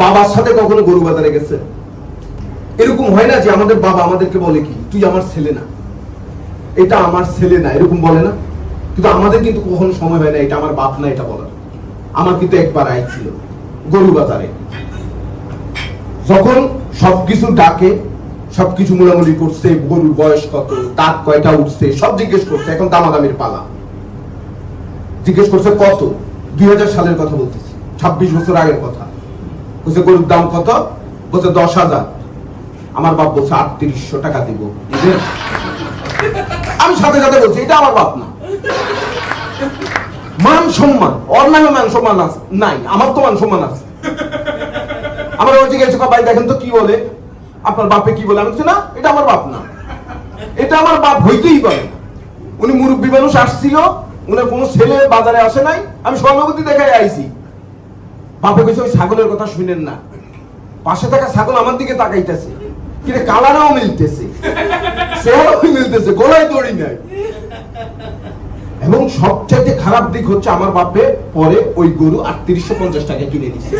বাবার সাথে কখনো গরু বাজারে গেছে? এরকম হয় না যে আমাদের বাবা আমাদেরকে বলে কি, তুই আমার ছেলে না, এটা আমার ছেলে না, এরকম বলে না? কিন্তু আমাদের কিন্তু কখনো সময় হয় না এটা আমার বাপ না এটা বলার। আমার কিন্তু একবার আই ছিল গরু বাজারে, যখন সবকিছু ডাকে, সবকিছু মোলামুলি করছে, গরুর বয়স কত, দাঁত কয়টা উঠছে, সব জিজ্ঞেস করছে। এখন দামাদামির পালা। জিজ্ঞেস করছে কত, 2000 সালের কথা বলতেছি, 26 বছর আগের কথা। বলছে গরুর দাম কত? বলছে 10,000। আমার বাপ বলছে 3800 টাকা দিব। আমি সাথে সাথে বলছি এটা আমার বাপ না। মান সম্মান, ওর নামে মান সম্মান আছে নাই, আমার তো মান সম্মান আছে। আমার ওই জিজ্ঞেস ভাই দেখেন তো কি বলে, আপনার বাপে কি বলে? আমি বলছি না, এটা আমার বাপ না, এটা আমার বাপ হইতেই পারে। উনি মুরব্বী মানুষ আসছিল, উনার কোনো ছেলে বাজারে আসে নাই, আমি সহানুভূতি দেখাই আইছি। বাপে কইছে ওই ছাগলের কথা শুনেন না, পাশে থাকা ছাগল আমার দিকে তাকাইতেছে, কিন্তু কালারও মিলতেছে, চেহারাও মিলতেছে, গলায় দড়ি নাই। এবং সবচাইতে খারাপ দিক হচ্ছে আমার বাপে পরে ওই গরু 3850 টাকা কিনে দিচ্ছে।